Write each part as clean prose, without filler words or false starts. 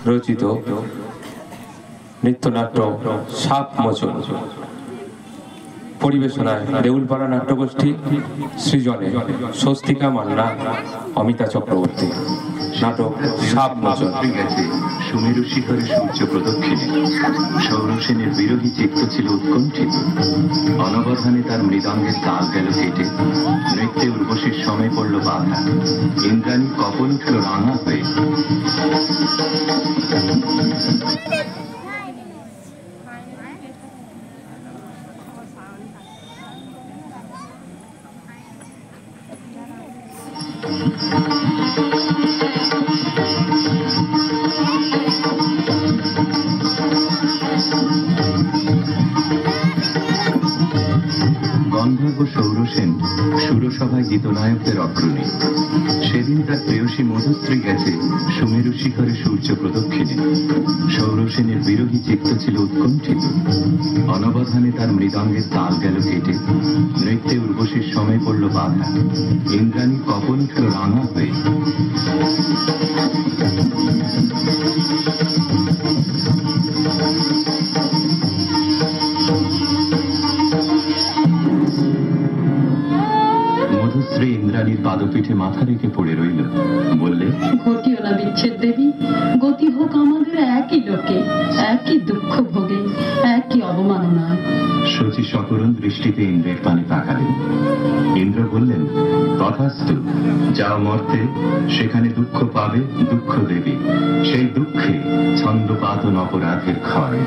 রচিত নৃত্যনাট্য সাপ মোচন পরিবেশনায় দেউলপাড়া নাট্যগোষ্ঠী সৃজনে স্বস্তিকা মান্না, অমিতা চক্রবর্তী। নাটক সাপ মোচন। সুমেরু শিখরে সূর্য প্রদক্ষিণে সৌরসেনের বিরোহী চিত্ত ছিল উৎকণ্ঠিত। অনবধানে তার মৃদঙ্গের তাল গেল কেটে, নৃত্যে উর্বশীর সময় পড়ল বাধা। ইন্দ্রাণী কপল উঠল রাঙা হয়ে। গন্ধর্ব সৌরসেন সুরসভায় গীতনায়কদের অগ্রণী। সেদিন তার প্রেয়সী মধুশ্রী গেছে সুমেরু শিখরে সূর্য প্রদক্ষিণে। সৌরসেনের বিরোহী চিত্ত ছিল উৎকণ্ঠিত। অনবধানে তার মৃদঙ্গের তাল গেল কেটে, নৃত্যে উর্বশীর সময় পড়ল বাধা। ইন্দ্রাণী কপল উঠল রাঙা হয়ে। মধুশ্রী ইন্দ্রাণীর পাদপীঠে মাথা রেখে পড়ে রইল। বললে, ঘটিও না বিচ্ছেদ দেবী, গতি হোক আমাদের একই লোকে, একই দুঃখ ভোগে, একই অবমাননা। শচী সকরুণ দৃষ্টিতে ইন্দ্রের পানে তাকালেন। ইন্দ্র বললেন, তথাস্তু, যাও মর্তে, সেখানে দুঃখ পাবে, দুঃখ দেবে। সেই দুঃখে ছন্দপাতন অপরাধের ক্ষয়।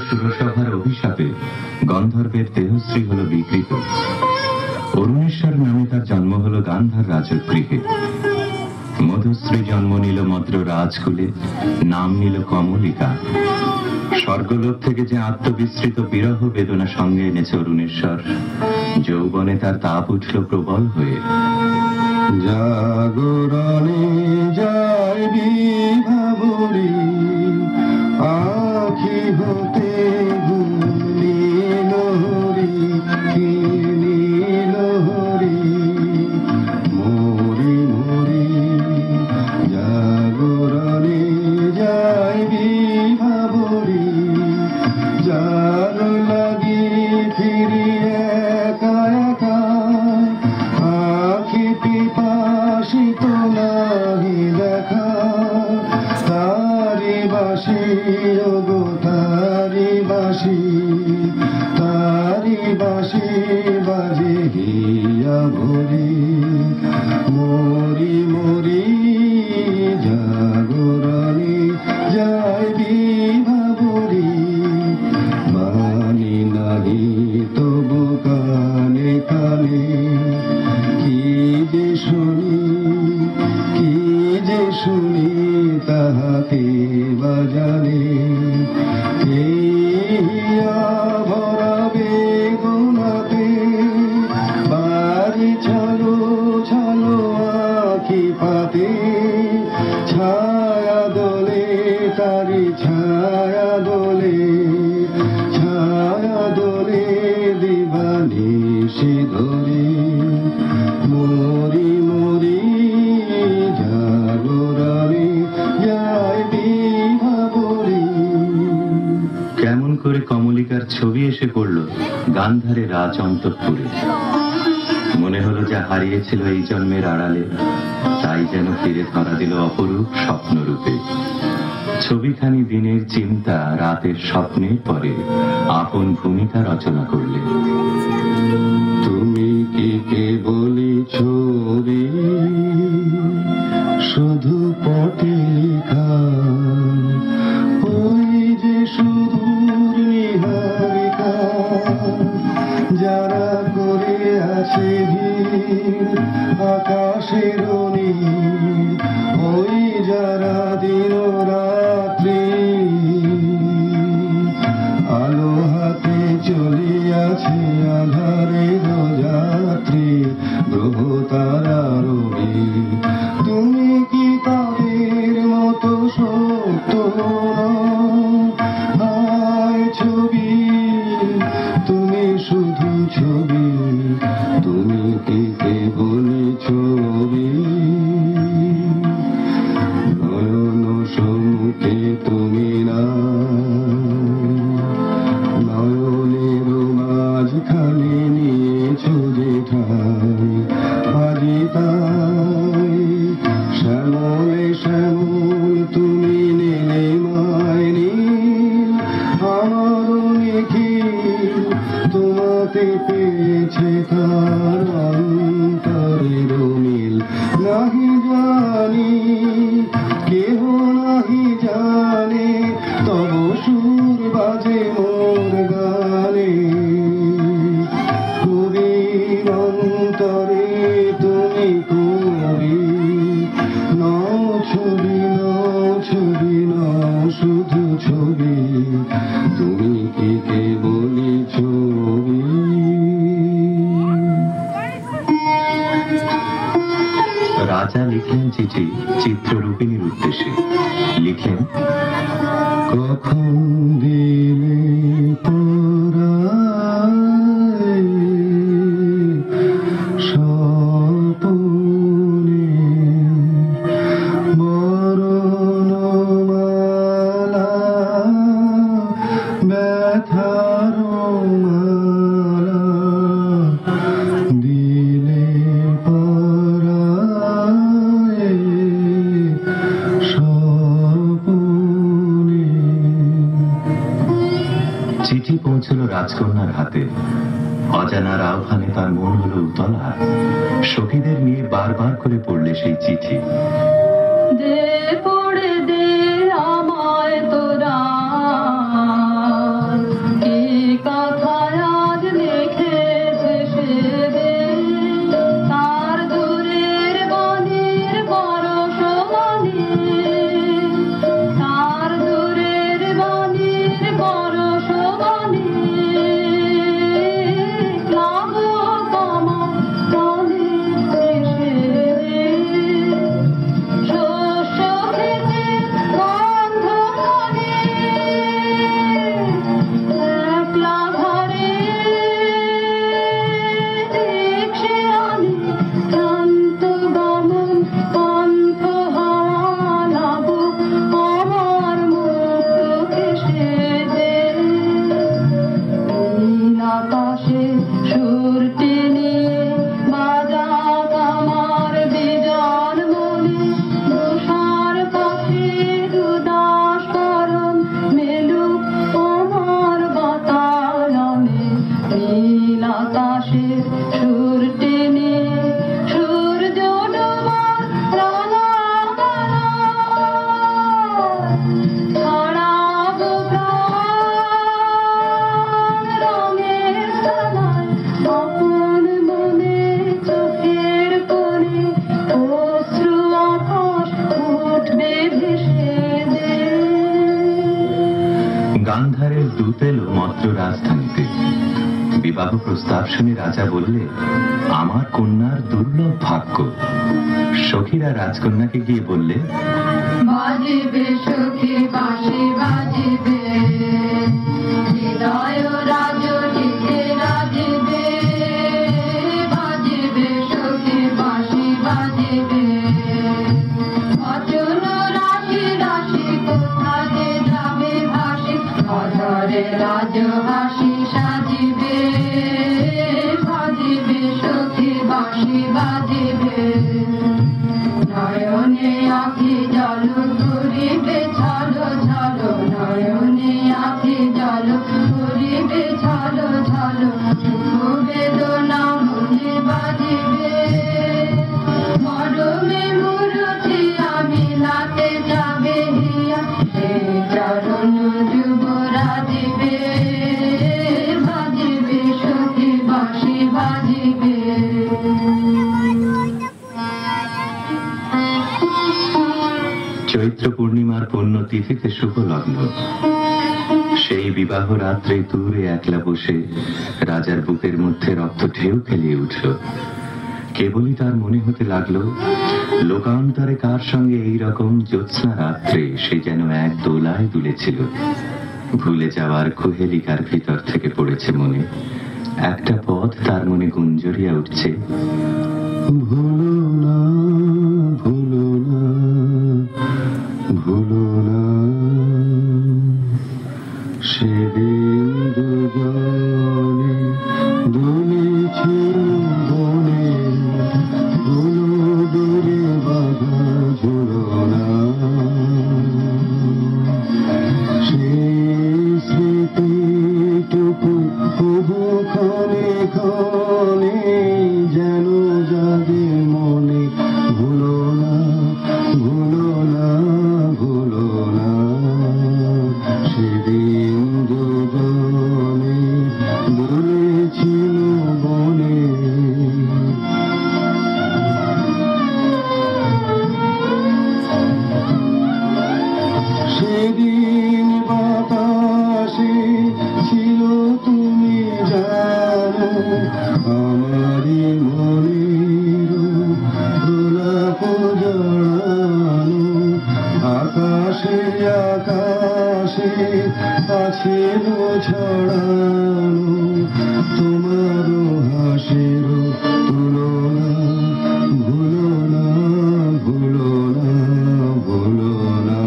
সুরসভার অভিশাপে গন্ধর্বের দেহশ্রী হল বিকৃত। অরুণেশ্বর নামে তার জন্ম হল গান্ধার রাজগৃহে। মধুশ্রী জন্ম নিল মদ্র রাজকুলে, নাম নিল কমলিকা। স্বর্গলোক থেকে যে আত্মবিস্মৃত বিরহ বেদনা সঙ্গে এনেছে অরুণেশ্বর, যৌবনে তার তাপ উঠল প্রবল হয়ে। জাগরণে যায় বিভাবরী, আখি হতে নীলহরি, কি নীলহরি, মরি মরি। জাগরণে যায় বিভাবরী, যার লাগি ফিরি একা একা, ভরি মরি মরি জাগরণে যায় বিভাবরি মানি নাহি তবু কানে কানে কি যে শুনি তাহাতে বাজানে ভরা বেগুনাতে বাড়ি ছালো ছালো আখি পাতে ছায়া দোলে তারি ছায়া দোলে দিবানিশি ধরে মরি মরি জাগরণে যায় বিভাবরি। কেমন করে কমলিকার ছবি এসে পড়ল গান্ধারে রাজ অন্তঃপুরে। মনে হলো যা হারিয়েছিল এই জন্মের আড়ালে তাই যেন ফিরে ধরা দিল অপরূপ স্বপ্নরূপে। ছবিখানি দিনের চিন্তা রাতের স্বপ্নের পরে আপন ভূমিকা রচনা করলে। তুমি কি কেবলি ছবি শুধু পটে লেখা ওই যে সুদূর নিহারিকা যারা করে আছে ভিড় আকাশের নীল ওই যারা দিন রাত্রি আলো হাতে চলিয়াছে আধারের যাত্রী গ্রহ তারার নীল। তুমি কি তাদের মতো সত্য নও ছবি তুমি শুধু ছবি তুমি কি কেবলি ছবি নয়ন সম্মুখে তুমি না নয়নের মাঝখানে নিয়েছো যে ঠাই আজি তাই শ্যামলে শ্যামল তুমি নীলে মায়নি আমার নিখিল তোমাতে পেয়েছে তার অন্তরের মিল। নাহি জানি কেহ নাহি জানে তব সুর বাজে মোর গানে কবির অন্তরে তুমি কবি নও ছবি নও শুধু ছবি তুমি কি কেবলি ছবি। রাজা লিখলেন চিঠি চিত্ররূপিণীর উদ্দেশ্যে। লিখলেন, কখন দিলে পরায় স্বপনে বরণমালা ব্যথার মালা দিলে পরায় স্বপনে। চিঠি পৌঁছল রাজকন্যার হাতে। অজানার আহ্বানে তার মন হলো উতলা। সখীদের নিয়ে বারবার করে পড়লে সেই চিঠি। দে পড়ে দে আমায় তোরা কি কথায় আজ লিখেছে সে দে তার দূরের বাণীর পরশ বাণী তার দূরের বাণীর পরশ বাণী লাগো আমার কানে এসে দে রাজধানীতে। বিবাহ প্রস্তাব শুনে রাজা বললে, আমার কন্যার দুর্লভ ভাগ্য। সখীরা রাজকন্যাকে গিয়ে বললে, বাজিবে সখী বাঁশি বাজিবে, হৃদয় রাজনীতে রাজিবে। বাজিবে সখী বাঁশি বাজিবে, অচল রাশি রাশি কোথা যে যাবে ভাসি, অধরে রাজহাসি সাজিবে। বাজিবে সখী বাঁশি বাজিবে, নয়নে আঁখি জল করিবে ছলো ছলো, নয়নে আঁখি জল করিবে ছলো ছলো, দুঃখ বেদনা মনে বাজিবে। মরমে মূরতি আমি লাতে যাবে হিয়া, সেই চরণ যুবরা দিবে। বাজিবে সখী বাঁশি বাজিবে। চৈত্র পূর্ণিমার পুণ্যতিথিতে শুভ লগ্ন। সেই বিবাহ রাত্রে দূরে একলা বসে রাজার বুকের মধ্যে রক্ত ঢেউ খেলিয়ে উঠল। কেবলই তার মনে হতে লাগলো, লোকান্তরে কার সঙ্গে এই রকম জ্যোৎস্না রাত্রে সে যেন এক দোলায় দুলেছিল। ভুলে যাওয়ার কুহেলিকার ভিতর থেকে পড়েছে মনে একটা পথ, তার মনে গুঞ্জরিয়া উঠছে, ভুলো না ভুলো না ভুলো না, সেদিন দুজনে দুলেছিল বনে, ভুলো দূরে বাধা ঝুলো না। সেই স্মৃতিটুকু তবু ক্ষণে ক্ষণে যেন জাগে মনে, ভুলো না ভুলো না ভুলো না, সেদিন দুজনে দুলেছিল বনে। সেদিন বাতাসে ছিল তুমি জানো, আমারই মনের গোলাপ জড়ানো। আকাশে আকাশে আছিল ছড়ানো, তোমার হাসির তুলনা। ভুলো না ভুলো না ভুলো না,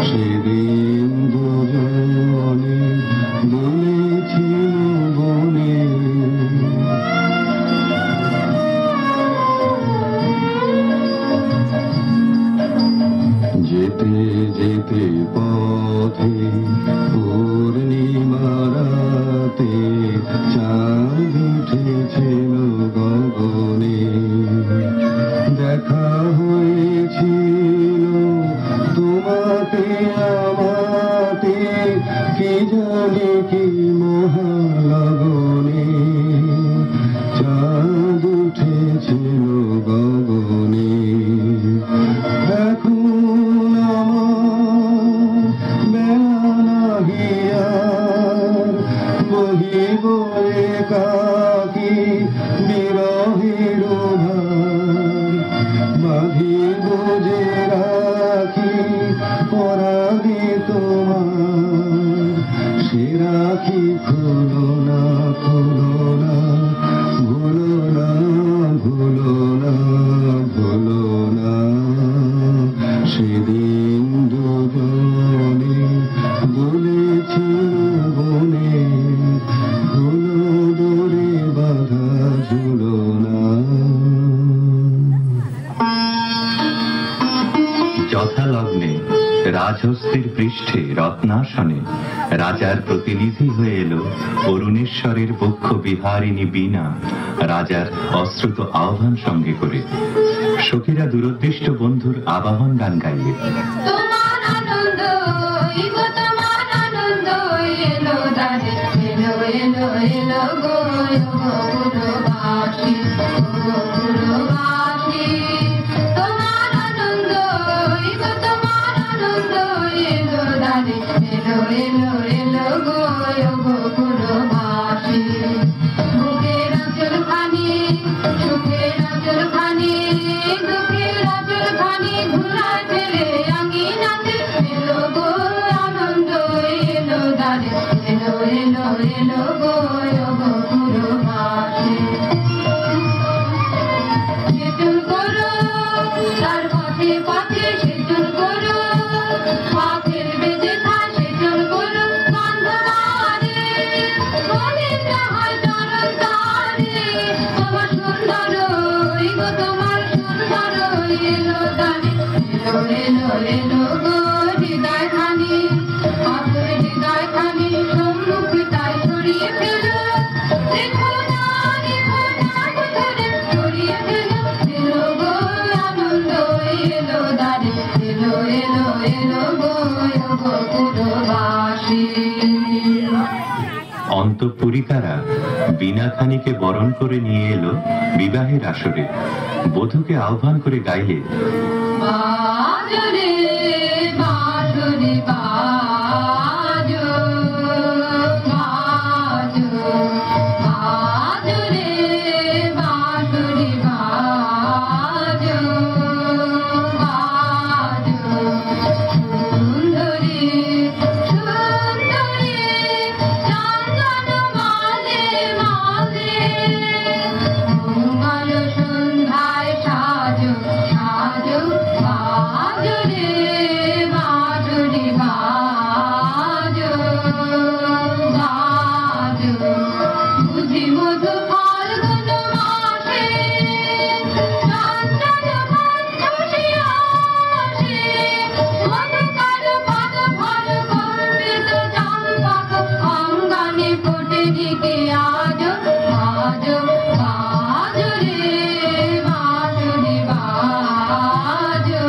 সেদিন দুজনে দুলেছিল বনে। যেতে যেতে পথে পূর্ণিমা রাতে চাঁদ উঠেছিল গগনে। দেখা হয়েছিল তোমাকে আমাকে, কি জানি কি মহালগনে। চাঁদ উঠেছিল গগনে। এখন আমার বেলা নাহিয়ার, বহিব একাকী বিরহের ভার। বাঁধিব যে রাখি পরাগে তোমার, সে রাখি খুলো না খুলো না, ভুলো না ভুলো না ভুলো না, সেদিন দুজনে দুলেছিল বনে, ভুলো দূরে বাধা ঝুলো না। যথালগ্নে রাজহস্তির পৃষ্ঠে রত্নাসনে রাজার প্রতিনিধি হয়ে এলো অরুণেশ্বরের পক্ষ বিহারিণী বীণা, রাজার অশ্রুত আহ্বান সঙ্গে করে। সখীরা দূরদৃষ্ট বন্ধুর আবাহন গান গাইলে, তোমার আনন্দ ইগো তোমার আনন্দ, এলো দারে এলো এলো এলো গো পুরবাসী, পুরবাসী। তোমার আনন্দ ইগো তোমার আনন্দ, এলো দারে এলো এলো এলো গো অন্তঃপুরিকারা বীণাখানিকে বরণ করে নিয়ে এলো বিবাহের আসরে। বধূকে আহ্বান করে গাইলে, বাজরে বাজরে বাজো বাজো বাজরে বাজরে বাজো বাজো সুন্দরী সুন্দরী চন্দন মালে মালে মঙ্গল সন্ধ্যায় সাজো সাজো বাজো রে বাজো রে বাজো বাজো বুঝি মধু ফাল্গুন মাসে চন্দন বন্ধুরি আসে মধুকর পদ ভর কম্পিত চম্পক অঙ্গনে ফোটে দিকে আজো বাজো বাজো রে বাজো রে বাজো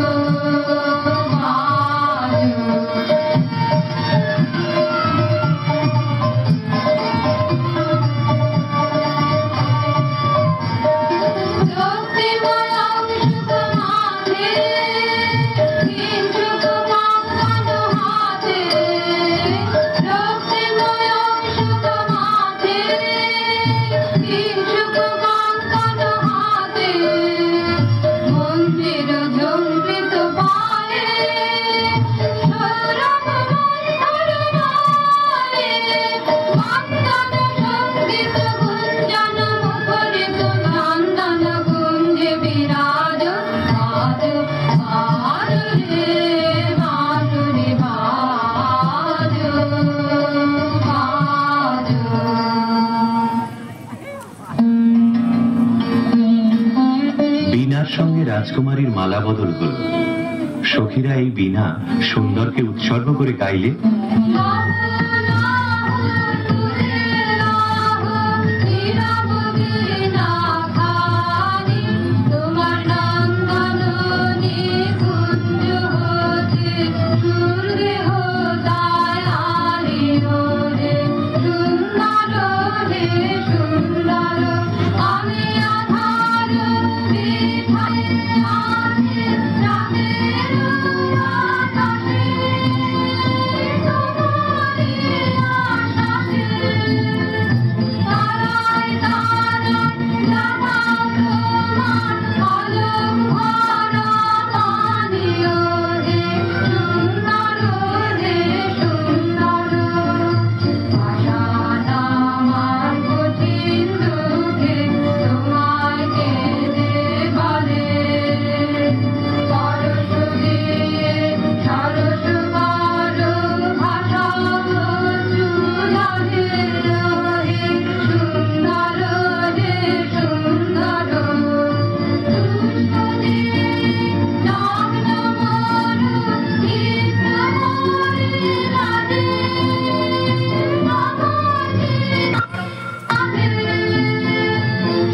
মন্দির ঝঙ্কৃত পায়ে সৌরভ মন্থর মায়ে মন্দন সঙ্গীত গুঞ্জন মুখরিত নন্দন কুঞ্জে বিরাজ বাজো বাজো রে বাজো রে বাজো বাজো। বীণার সঙ্গে রাজকুমারীর মালা বদল হল। সখীরা এই বীণা সুন্দরকে উৎসর্গ করে গাইলে, তোমার নন্দন নিকুঞ্জ হতে সূর্যে হোতায় আলিও রে সুন্দর রে সুন্দর আমি আধার বিধায় আছি রাতের আকাশে তোমারি আশাসে তারায় তারায় জানা তোমার কলম ভরা মানিও রে সুন্দর রে সুন্দর আশান আমার কঠিন দুঃখে তোমায় কেঁদে বলে পরশ দিয়ে সরস করো ভাষা চুলাহে রহে সুন্দর রে সুন্দর দুষ্টদে নগ্ন মোর কৃষ্ণ মোরে রাধে নমস্তে রাধে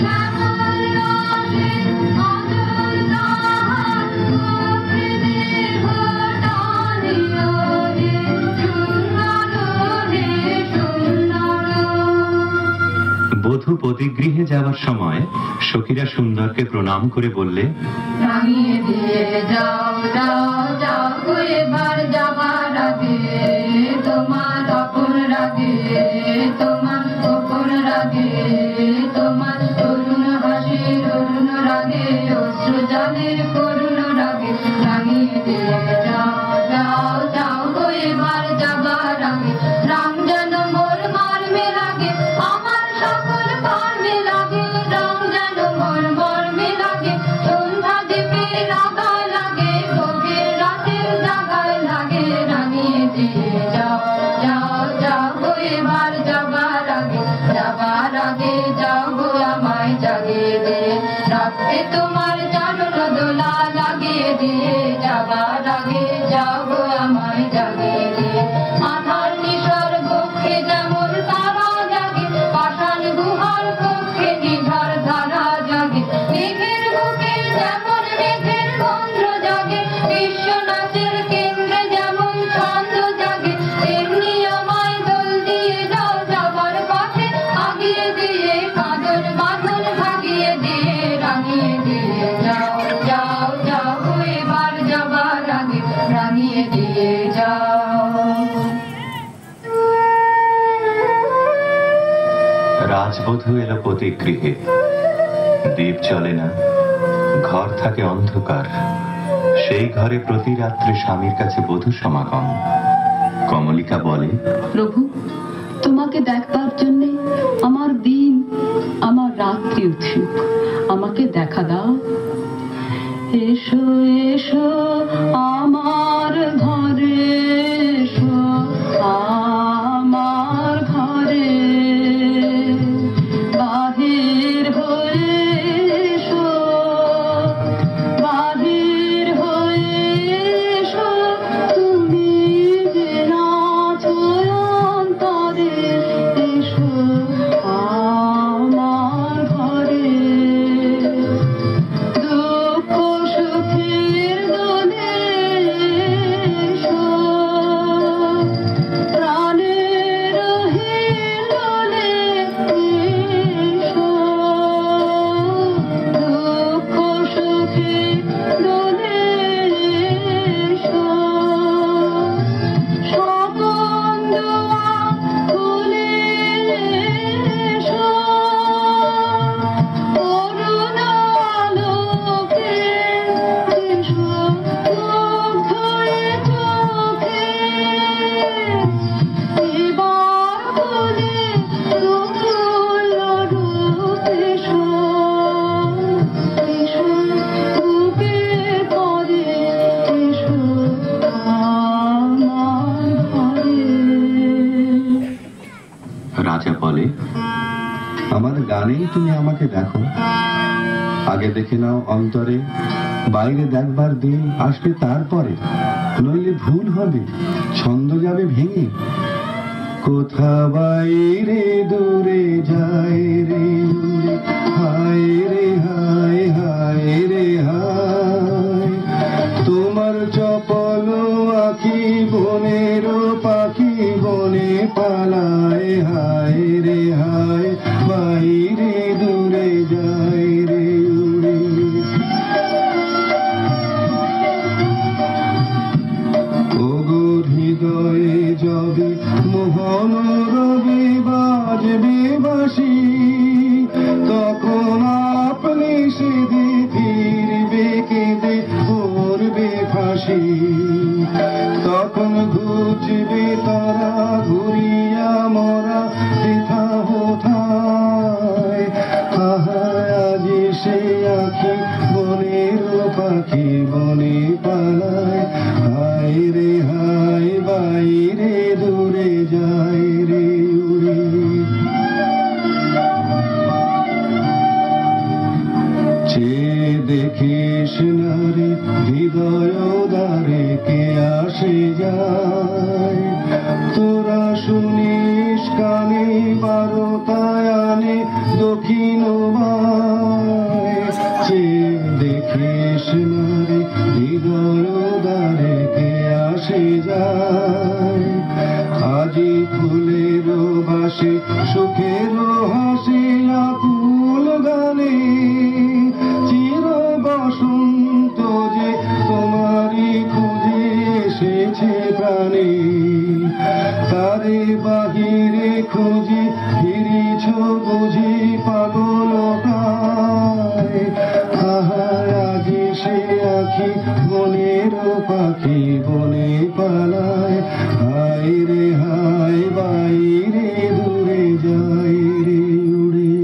শ্যামল রসে অতুল তাহার গোপী দেহ টানিও রে সুন্দর রে সুন্দর। বধূ পতিগৃহে যাওয়ার সময় সখীরা সুন্দরকে প্রণাম করে বললে, রাঙিয়ে দিয়ে যাও যাও যাও গো এবার যাবার আগে তোমার অপর রাগে তোমার অপর রাগে তোমার করুণ হাসির অরুণ রাগে অশ্রু জলের করুণ রাগে রাঙিয়ে দিয়ে যাও যাও যাও গো এবার যাবার আগে রাম যেন মোর মর্মে লাগে আমার সকল কর্মে লাগে রাম যেন মোর মর্মে লাগে সন্ধ্যা দ্বীপে রাগায় লাগে গভীর রাতের জাগায় লাগে রাঙিয়ে দিয়ে যাও যাও যাও গো এবার যাবার আগে যাও গো আমায় জাগিয়ে দে রাতে তোমার জানো দোলা লাগিয়ে দিয়ে যাবার আগে যাও গো আমায় জাগিয়ে দে আধার নিশর বক্ষে যেমন তারা জাগে পাষাণ গুহার কক্ষে নিধার ধারা জাগে মেঘের বুকে যেমন মেঘের গন্ধ জাগে বিশ্বনাথের কেন্দ্রে যেমন ছন্দ জাগে তেমনি আমায় দোল দিয়ে যাও যাবার পথে রাঙিয়ে দিয়ে যাও যাও যাও এবার যাবার আগে রাঙিয়ে দিয়ে যাও। রাজবধূ এলো পতিগৃহে, দীপ জ্বলে না, ঘর থাকে অন্ধকার। সেই ঘরে প্রতি রাত্রে স্বামীর কাছে বধূ সমাগম। কমলিকা বলে, প্রভু, তোমাকে দেখবার জন্য আমার দিন আমার রাত্রি উৎসুক, আমাকে দেখা দাও। এসো এসো আমার ঘরে, এসো আমার ঘরে, বাহির হয়ে এসো, বাহির হয়ে এসো, তুমি যে আছো অন্তরে, এসো আমার ঘরে। দুঃখ সুখের দোলে এসো, প্রাণের হিন্দোলে এসো, দুঃখ সুখের দোলে এসো, স্বপন দুয়ার খুলে এসো, করুণ আলোকে এসো, মুগ্ধ এ চোখে এবার খুলে নতুন রূপ এসো, এসো বুকের পরে, এসো আমার ঘরে। রাজা বলে, আমার গানেই তুমি আমাকে দেখো, আগে দেখে নাও অন্তরে, বাইরে দেখবার দিন আসবে তারপরে, নইলে ভুল হবে, ছন্দ যাবে ভেঙে। কোথা বাইরে দূরে যায় রে দূরে, হায় রে হায় হায় রে হায়, তোমার চপল আঁকি বনের পাখি বনে পালায়, হায় রে হায় বাইরে দূরে যায় রে উড়ে। ওগো হৃদয়ে যবে মোহন রবি বাজবে বাঁশি, তখন আপনি সেদে ফিরবে কেঁদে পড়বে ফাঁসি, তখন ঘুচবে তারা ঘুরিয়া মরা বৃথা হোথায়, আহায় আজি সে আঁখি বনের পাখি বনে পালায়, হায় রে হায় বাইরে দূরে যায় রে উড়ে। চেয়ে দেখিস না রে হৃদয় দ্বারে কে আসে যায়, তোরা শুনিস কানে বারোটায় আনে দক্ষিণ বায়, চেয়ে দেখিস না রে হৃদয় দ্বারে কে আসে যায়, আজি ফুলের বাসে সুখের হাসি আকুল গানে, চির বসন্ত যে তোমারই খুঁজে এসেছে প্রাণে, তারে বাহিরে খুঁজি ফিরিছ বুঝি পাগল প্রায়, আহায় আজি সে আঁখি বনের পাখি বনে পালায়, হায় রে হায় বাইরে দূরে যায় রে উড়ে।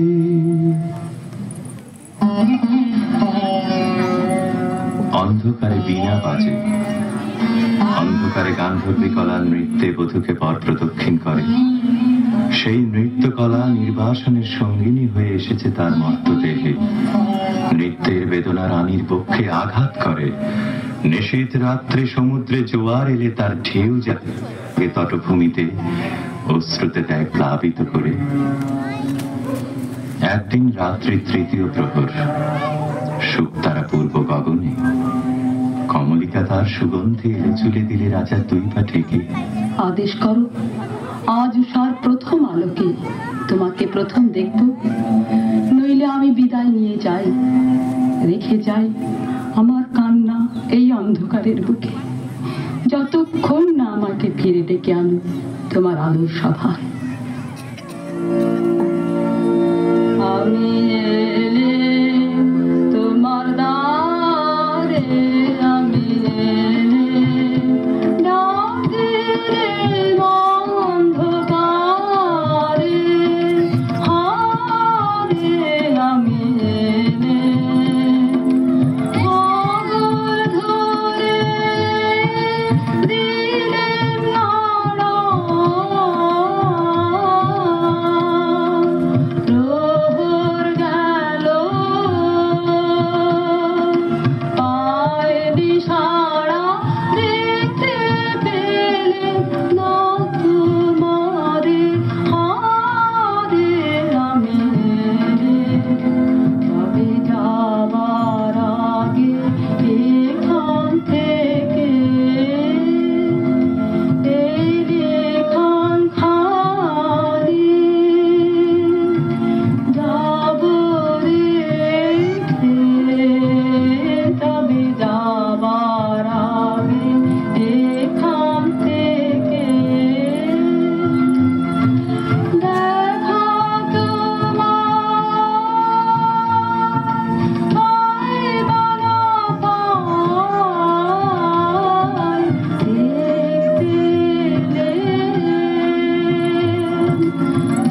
অন্ধকারে বীণা বাজে, অন্ধকারে গান্ধর্বী কলা নৃত্যে বধূকে পর প্রদক্ষিণ করে। সেই নৃত্যকলা নির্বাসনের সঙ্গিনী হয়ে এসেছে তার মর্তদেহে। নৃত্যের বেদনা রানীর পক্ষে আঘাত করে। নিশীথ রাত্রে সমুদ্রে জোয়ার এলে তার ঢেউ যায় তটভূমিতে অশ্রুতে দেয় প্লাবিত করে। একদিন রাত্রি তৃতীয় প্রহর, শুকতারা পূর্ব গগনে, কমলিকা তার সুগন্ধে এলে চুলে দিলে রাজার দুই পা ঠেকে। আদেশ করো, আজ উষার প্রথম আলোকে তোমাকে প্রথম দেখব, নইলে আমি বিদায় নিয়ে যাই। রেখে যাই আমার কান্না এই অন্ধকারের বুকে, যতক্ষণ না আমাকে ফিরে ডেকে আনো তোমার আলোর সভায়। আমি এলে তোমার দ্বারে, আমি এলে ডাকে রে অন্ধকারে, হারে আমি এলে পাগল ধরে দিলে নাড়া, প্রহর গেল পায়ে দিশারা, দেখতে পেলে না তোমারে, হারে আমি এলে তবে যাবার আগে এখান থেকে এই রেখান খানি যাব রেখে, তবে যাবার আগে এখান থেকে দেখা তোমার পাই বা না পাই, দেখতে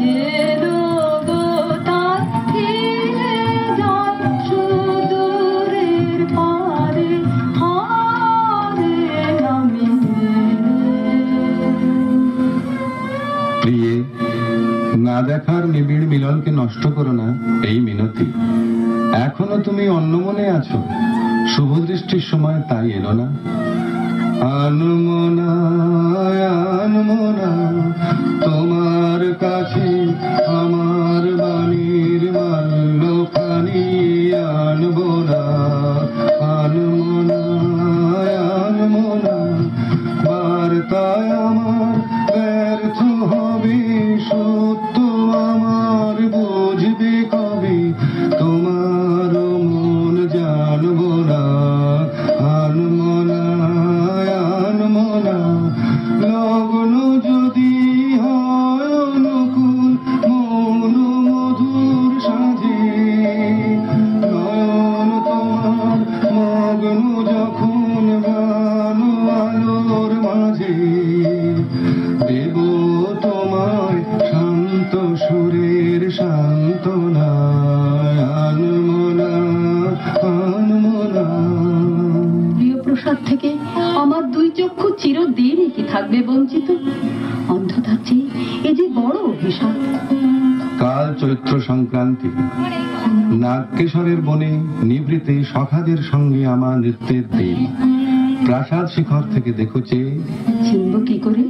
যে লোকটার ফিরে যায় সুদূরের পারে, হারে আমি প্রিয়ে, না দেখার নিবিড় মিলনকে নষ্ট করো না, এই মিনতি। এখনো তুমি অন্য মনে আছো, শুভ দৃষ্টির সময় তাই এলো না। আনমনা আনমনা তোমার কাছে আমার বাণীর মাল্যখানি, আনবো না আনমনা আনমনা, বার্তায় আমার ব্যর্থ হবে, সত্য আমার বুঝবে কবে, তোমার মন জানবো না আনমনা আনমনা, লগ্ন যদি হয় অনুকূল মন মধুর সাজে, নয়ন তোমার মগ্ন যখন গান আলোর মাঝে, দেব তোমায় শান্ত সুরের সান্ত্বনা, আনমনা আনমনা। প্রিয় প্রসাদ থেকে আমার দুই চক্ষু চিরদিনই কি থাকবে বঞ্চিত? অন্ধতার চেয়ে এ যে বড় অভিশাপ। কাল চৈত্র সংক্রান্তি, নাগকেশরের বনে নিভৃতে সখাদের সঙ্গে আমার নৃত্যের দিন। প্রাসাদ শিখর থেকে দেখো চেয়ে চিনব কি করে?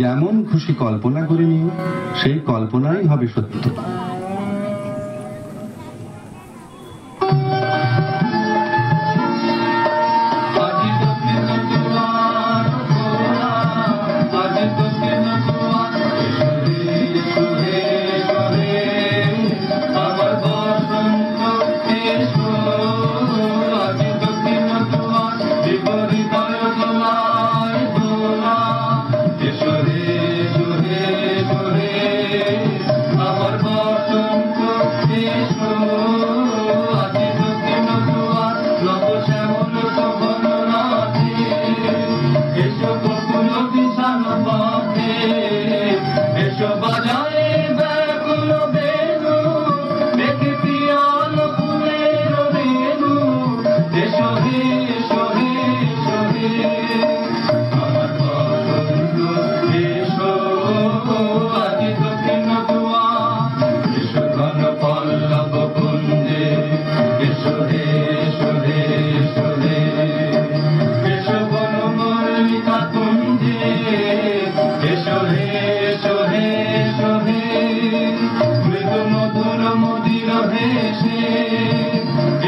যেমন খুশি কল্পনা করে নিও, সেই কল্পনাই হবে সত্য।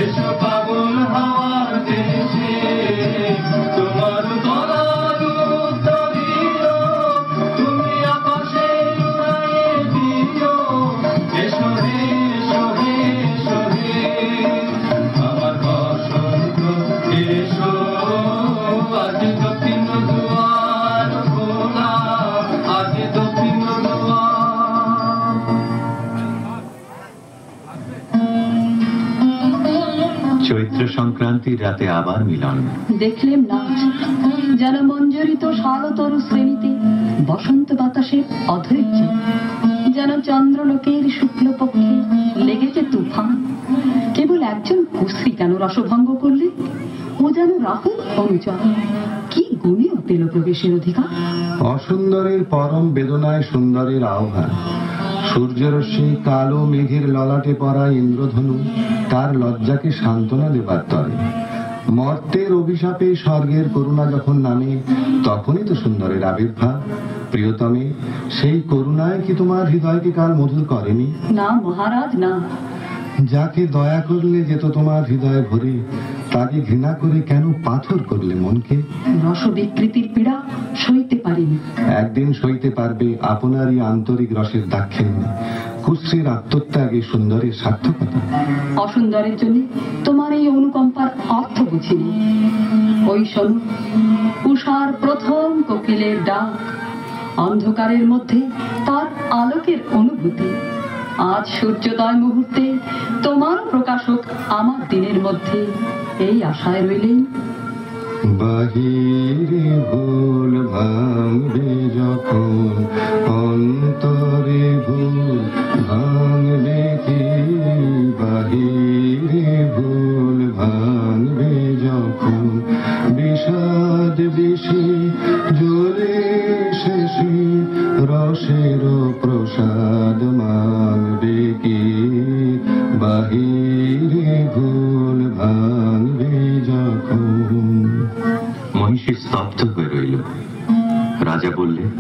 এসো পাগল হাওয়ার দেশে চৈত্র সংক্রান্তির রাতে আবার মিলন। দেখলেম নাচ, যেন মঞ্জরিত শালতরু শ্রেণীতে বসন্ত বাতাসের অধৈর্য, যেন চন্দ্রলোকের শুক্লপক্ষে লেগেছে তুফান। কেবল একজন কুশ্রী কেন রসভঙ্গ করলে? ও যেন রাহুল অনুচর, কি গুণে পেল প্রবেশের অধিকার? অসুন্দরের পরম বেদনায় সুন্দরের আহ্বান। সূর্যরশ্মি কালো মেঘের ললাটে পড়া ইন্দ্রধনু তার লজ্জাকে সান্ত্বনা দেবার তরে। মর্তের অভিশাপে স্বর্গের করুণা যখন নামে, তখনই তো সুন্দরের আবির্ভাব। প্রিয়তমে, সেই করুণায় কি তোমার হৃদয়কে কাল মধুর করেনি? না মহারাজ, না। যাকে দয়া করলে যেত তোমার হৃদয়ে ভরে, তাকে ঘৃণা করে কেন পাথর করলে মনকে? রস বিকৃতির পীড়া সইতে পারিনি। একদিন সইতে পারবে আপনারই আন্তরিক রসের দাক্ষিণ্যে, কুশ্রীর আত্মত্যাগে সুন্দরের সার্থকতা। অসুন্দরের জন্য তোমার এই অনুকম্পার অর্থ বুঝিনি। ওই শোনো, উষার প্রথম কোকিলের ডাক, অন্ধকারের মধ্যে তার আলোকের অনুভূতি। আজ সূর্যোদয় মুহূর্তে তোমার প্রকাশক আমার দিনের মধ্যে, এই আশায় রইলেন। বাহিরে ভুল ভাঙবে যখন, অন্তরে ভুল ভাঙবে কি? বাহিরে ভুল ভাঙবে যখন, বিষাদ বিষে জ্বলে শেষে রসের প্রসাদ মাংবে কি? বাহিরে ভুল ভাঙবে যখন। মহিষী স্তব্ধ হয়ে রইল। রাজা বললেন,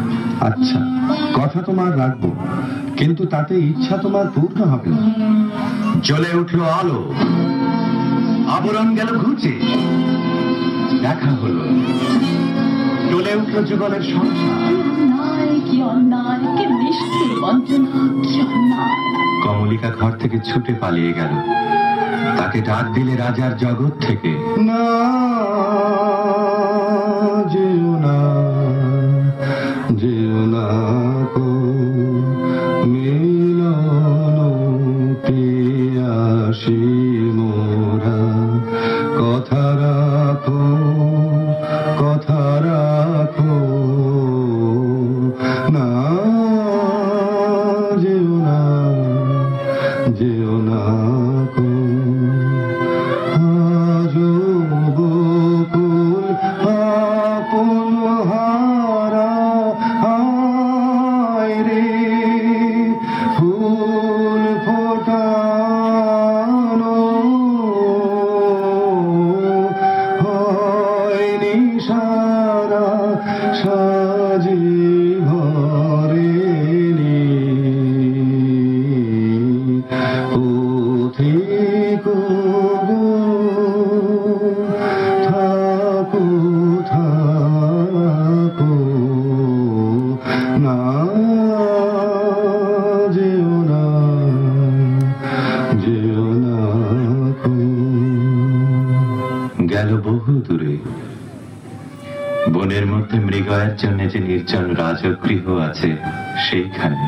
আচ্ছা, কথা তোমার রাখবো, কিন্তু তাতে ইচ্ছা তোমার পূর্ণ হবে না। জ্বলে উঠল আলো, আবরণ গেল ঘুচে, দেখা হলো, জ্বলে উঠল যুগলের সংসার। অন্যায়, কি অন্যায়, কি নিষ্ঠুর বঞ্চনা, কি অন্যায়! কমলিকা ঘর থেকে ছুটে পালিয়ে গেল। তাকে ডাক দিলে রাজার জগৎ থেকে, না যেও না, যেও না গো, মিলন আসি মোরা। কথা রাখো, কথা রাখো, না যেও না, যেও না গো। আজো বকুল আপন হারা, হায় রে ফুল ফোটানো হয়নি সারা, সাজি ভরেনি। পথিকো গো, থাকো থাকো, না যেও না, যেও না গো। গেল বহু দূরে। বনের মধ্যে মৃগয়ের জন্য যে নির্জন রাজগৃহ আছে, সেইখানে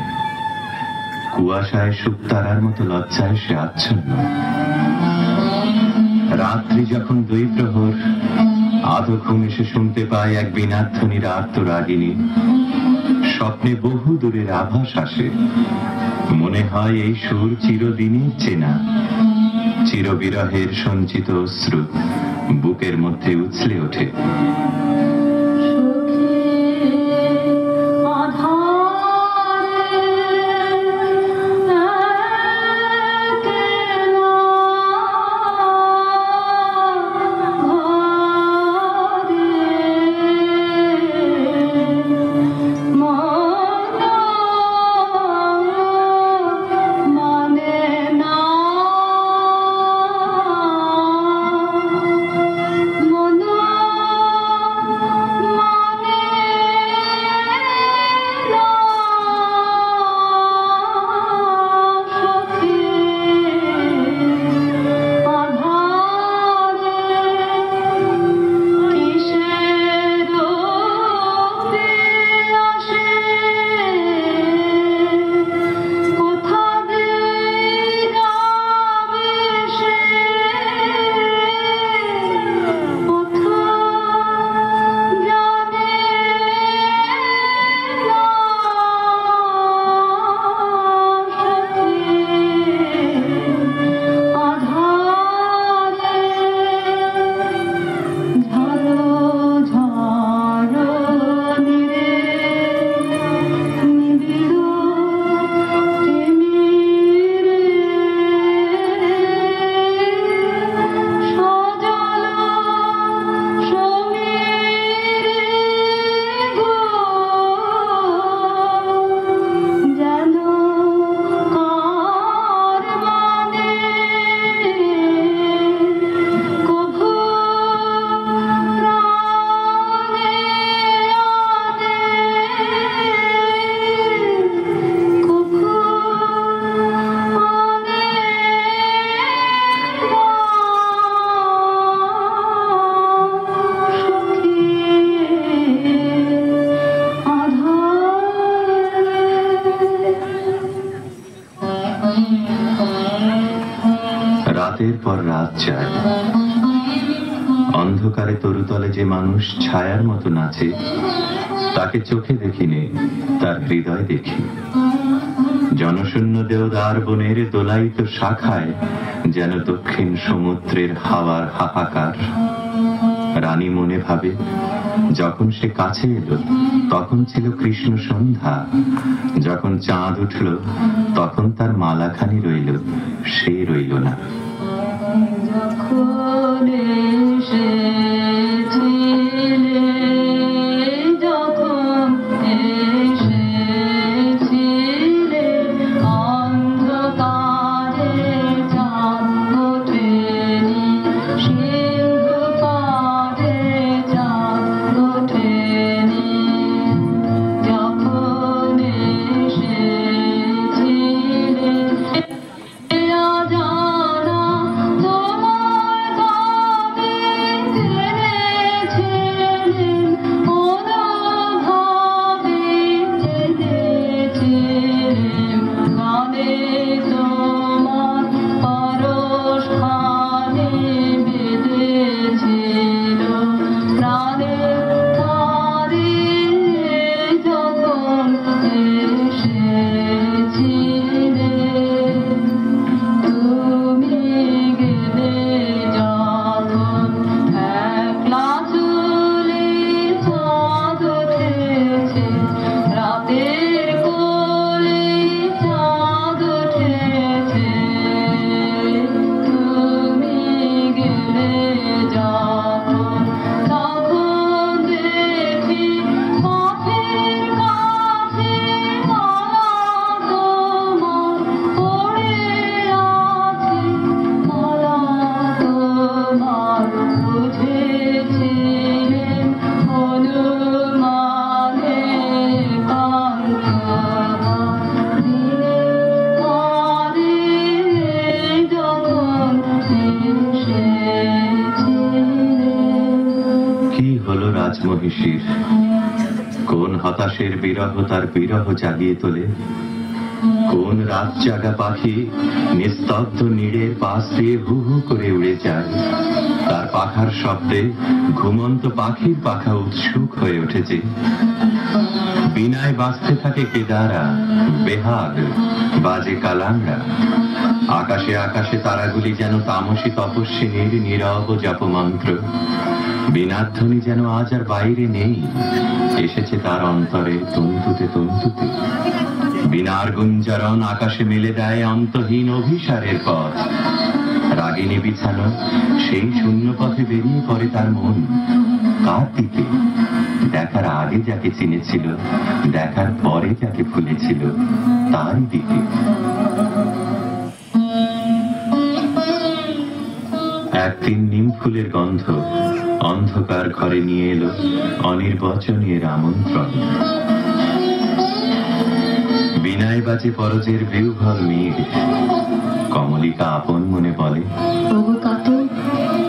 কুয়াশায় শুকতারার মতো লজ্জায় সে আচ্ছন্ন। রাত্রি যখন 2 প্রহর, আধো ঘুম এসে শুনতে পায় এক বীণাধ্বনির আর্তরাগিনী। স্বপ্নে বহু দূরের আভাস আসে, মনে হয় এই সুর চিরদিনের চেনা। চিরবিরহের সঞ্চিত অশ্রু বুকের মধ্যে উছলে ওঠে। চায়। অন্ধকারে তরুতলে যে মানুষ ছায়ার মতো নাচে, তাকে চোখে দেখিনি, তার হৃদয় দেখি। জনশূন্য দেওদার বনের দোলায়িত শাখায় যেন দক্ষিণ সমুদ্রের হাওয়ার হাহাকার। রানী মনে ভাবে, যখন সে কাছে এলো তখন ছিল কৃষ্ণ সন্ধ্যা, যখন চাঁদ উঠল তখন তার মালাখানি রইল, সে রইল না। যখন এসেছিলে, যখন এসেছিলে, অন্ধকারে চাঁদ ওঠেনি, সিন্ধুকারে চাঁদ ওঠেনি। যখন এসেছিলে অজানা তোমার কানে জেনেছিলেন, অনুভবে জেনেছিলেন, গানে তোমার পরশখানি বেঁধেছিল, প্রাণে তারে যখন এসেছিলে। তুমি গেলে যখন একলা চলে চাঁদ উঠেছে, রাতের কোলে চাঁদ উঠেছে। তুমি গেলে যখন তখন দেখি পথের কাছে মালা তোমার পড়ে আছে, মালা তোমার বুঝেছিলেন হনুমানে কান্তমা। দিনে পরে যখন এসেছিলেন। কি হলো রাজমহিষীর? কোন হতাশের বিরহ তার বিরহ জাগিয়ে তোলে? কোন রাত জাগা পাখি নিস্তব্ধ নীড়ের পাশ দিয়ে হু হু করে উড়ে যায়? তার পাখার শব্দে ঘুমন্ত পাখির পাখা উৎসুক হয়ে উঠেছে। বিনায় বাজতে থাকে কেদারা, বেহাগ, বাজে কালাংরা। আকাশে আকাশে তারাগুলি যেন তামসী তপস্বিনীর নীরব জপমন্ত্র। বিনাধ্বনি যেন আজ আর বাইরে নেই, এসেছে তার অন্তরে তন্তুতে তন্তুতে। বিনার গুঞ্জরণ আকাশে মেলে দেয় অন্তহীন অভিসারের পথ। রাগিনী বিছানো সেই শূন্য পথে বেরিয়ে পড়ে তার মন। কার দিকে? দেখার আগে যাকে চিনেছিল, দেখার পরে যাকে ভুলেছিল, তারই দিকে। একদিন নিম ফুলের গন্ধ অন্ধকার ঘরে নিয়ে এলো অনির্বচনীয় আমন্ত্রণ। বিনায় বাজে পরজের বিউঘল মেঘ। কমলিকা আপন মনে বলে, ওগো কাতর,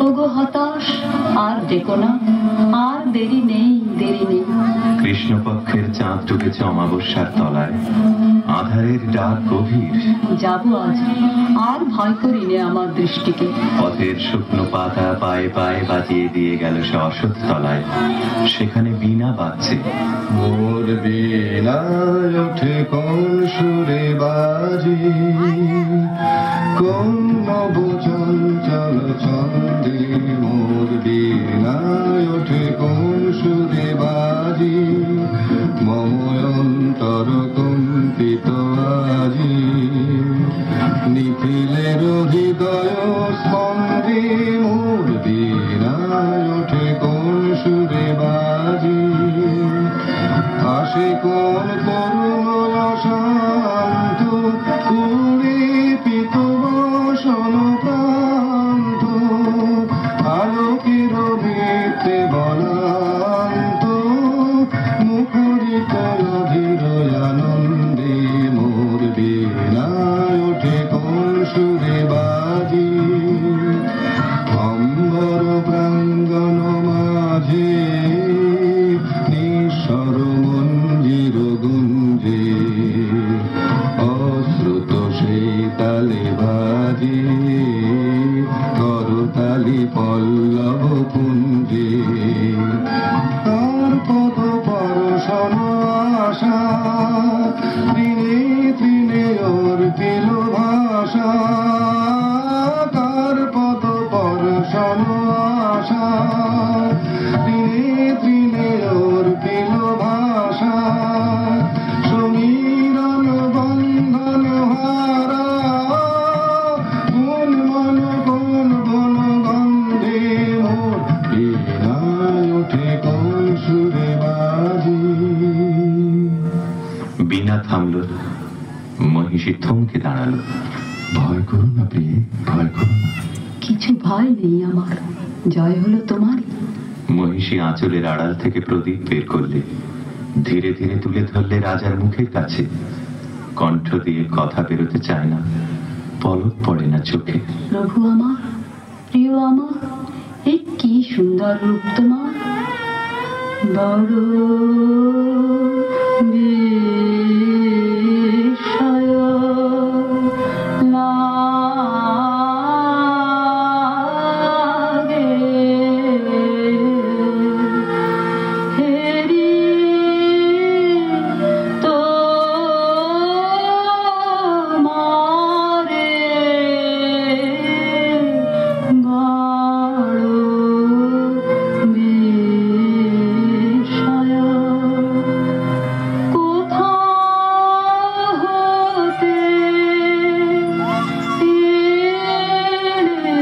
ওগো হতাশ, আর ডেকো না, আর দেরি নেই, দেরি নেই। কৃষ্ণপক্ষের চাঁদ ডুবেছে অমাবস্যার তলায়, আধারের ডাক গভীর। যাবো আজ, আর ভয় করি নে আমার দৃষ্টিকে। পথের শুকনো পাতা পায়ে পায়ে বাজিয়ে দিয়ে গেল সে অশ্বত্থ তলায়। সেখানে বীণা বাজছে। মোর বীণায় ওঠে কোন সুরে বাজি, কোন নব চঞ্চল ছন্দে। মোর বীণায় ওঠে কোন সুরে বাজি, মম অন্তর কম্পিত আজি। নিখিলের হৃদয় স্পন্দে মোর বীণায় ওঠে কোন সুরে বাজি। আসে কোন তরুণ শান্ত কুড়ি পিত বসন প্রান্ত, আলোকের ভিত্তে বল বালি পল্লব কুঞ্জে তার পদ পরশন আশা দিনে দিনে ওর দিল ভাষা তার পদ পরশন আশা দিনে দিনে ওর দিল ভাষা সমীরণ বন্ধন হারা কোন মন কোন বন গন্ধে মোর বীণায় ওঠে কোন সুরে বাজি। বিনা থামল, মহিষী থমকে দাঁড়ালো। ভয় করো না প্রিয়ে, ভয় করো না। কিছু ভয় নেই আমার, জয় হলো তোমারই। মহিষী আঁচলের আড়াল থেকে প্রদীপ বের করলে, ধীরে ধীরে তুলে ধরলে রাজার মুখের কাছে। কণ্ঠ দিয়ে কথা বেরোতে চায় না, পলক পড়ে না চোখে। প্রভু আমার, প্রিয় আমার, এই কি সুন্দর রূপ তোমার। বড় বিস্ময় লাগে, হেরি তোমারে বড় বিস্ময়। কোথা হতে এলে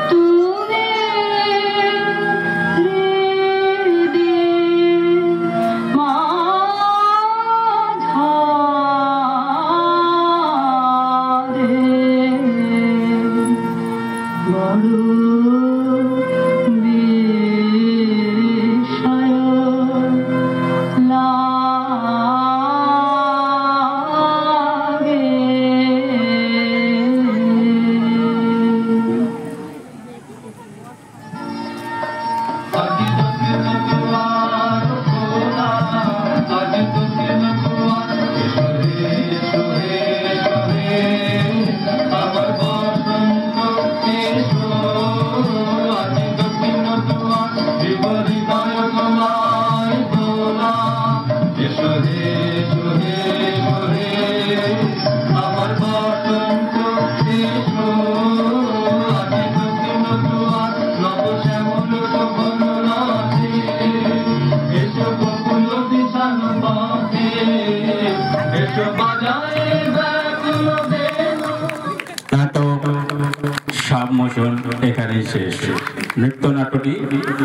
তুমি হৃদি মাঝারে বড় বিস্ময় লাগে। নাটক সাবমোচন এখানেই শেষ। নৃত্য নাটকটি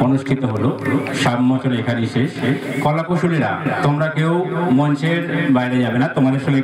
অনুষ্ঠিত হলো, সাবমোচন এখানেই শেষ। কলাকুশলীরা তোমরা কেউ মঞ্চের বাইরে যাবে না, তোমাদের সঙ্গে